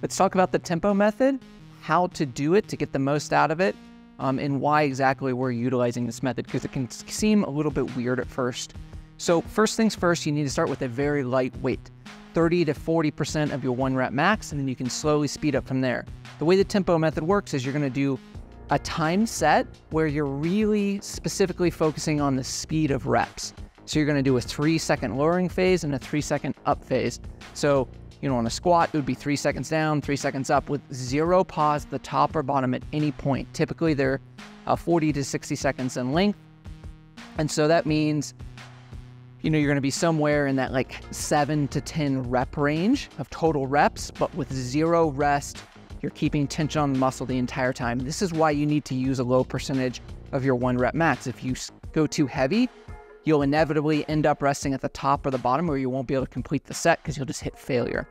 Let's talk about the tempo method, how to do it to get the most out of it, and why exactly we're utilizing this method, because it can seem a little bit weird at first. So first things first, you need to start with a very light weight, 30 to 40% of your 1 rep max, and then you can slowly speed up from there. The way the tempo method works is you're gonna do a time set where you're really specifically focusing on the speed of reps. So you're gonna do a 3-second lowering phase and a 3-second up phase. So, on a squat, it would be 3 seconds down, 3 seconds up with 0 pause at the top or bottom at any point. Typically, they're 40 to 60 seconds in length. And so that means, you're gonna be somewhere in that like 7 to 10 rep range of total reps, but with 0 rest. You're keeping tension on the muscle the entire time. This is why you need to use a low percentage of your 1 rep max. If you go too heavy, you'll inevitably end up resting at the top or the bottom, where you won't be able to complete the set because you'll just hit failure.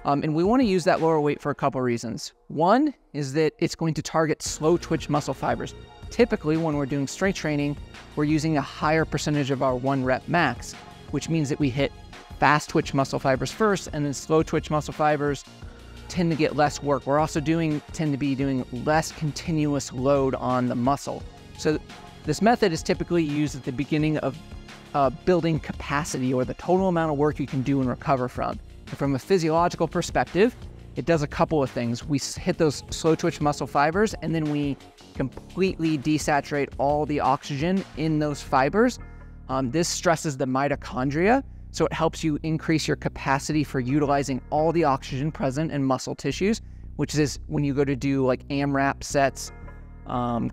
And we want to use that lower weight for a couple reasons. One is that it's going to target slow twitch muscle fibers. Typically, when we're doing strength training, we're using a higher percentage of our 1 rep max, which means that we hit fast twitch muscle fibers first, and then slow twitch muscle fibers tend to get less work. We're also tend to be doing less continuous load on the muscle. So this method is typically used at the beginning of building capacity, or the total amount of work you can do and recover from. And from a physiological perspective, it does a couple of things. We hit those slow twitch muscle fibers, and then we completely desaturate all the oxygen in those fibers. This stresses the mitochondria, so it helps you increase your capacity for utilizing all the oxygen present in muscle tissues, which is when you go to do like AMRAP sets,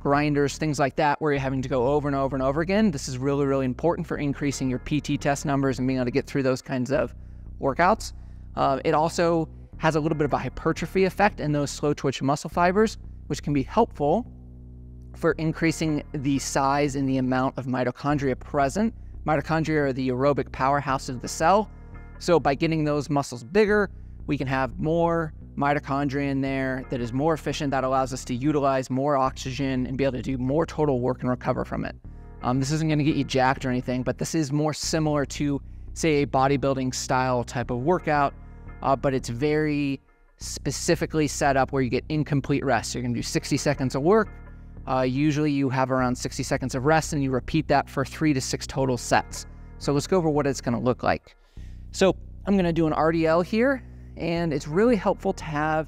grinders, things like that, where you're having to go over and over and over again. This is really, really important for increasing your PT test numbers and being able to get through those kinds of workouts. It also has a little bit of a hypertrophy effect in those slow twitch muscle fibers, which can be helpful for increasing the size and the amount of mitochondria present. Mitochondria are the aerobic powerhouse of the cell. So by getting those muscles bigger, we can have more mitochondria in there that is more efficient, that allows us to utilize more oxygen and be able to do more total work and recover from it. This isn't going to get you jacked or anything, but this is more similar to, say, a bodybuilding style type of workout, but it's very specifically set up where you get incomplete rest. So you're going to do 60 seconds of work. Usually you have around 60 seconds of rest, and you repeat that for 3 to 6 total sets. So let's go over what it's going to look like. So I'm going to do an RDL here, and it's really helpful to have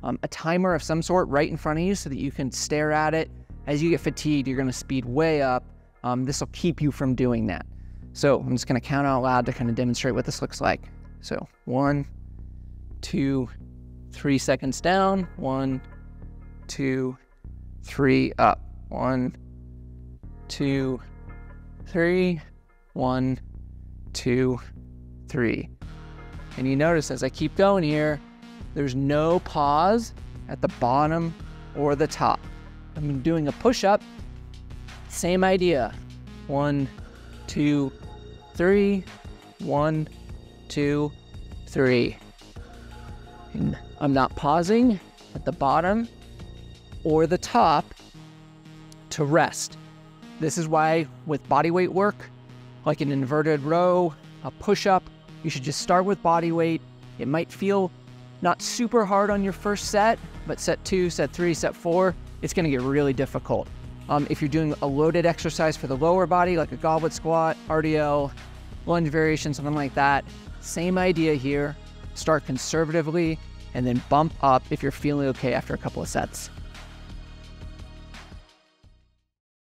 a timer of some sort right in front of you so that you can stare at it. As you get fatigued, you're going to speed way up. This will keep you from doing that. So I'm just going to count out loud to kind of demonstrate what this looks like. So 1, 2, 3 seconds down, 1, 2, 3 up, 1, 2, 3, 1, 2, 3. And you notice as I keep going here, there's no pause at the bottom or the top. I'm doing a push-up, same idea. 1, 2, 3, 1, 2, 3. And I'm not pausing at the bottom or the top to rest. This is why with body weight work, like an inverted row, a push-up, you should just start with body weight. It might feel not super hard on your first set, but set 2, set 3, set 4, it's gonna get really difficult. If you're doing a loaded exercise for the lower body, like a goblet squat, RDL, lunge variation, something like that, same idea here. Start conservatively and then bump up if you're feeling okay after a couple of sets.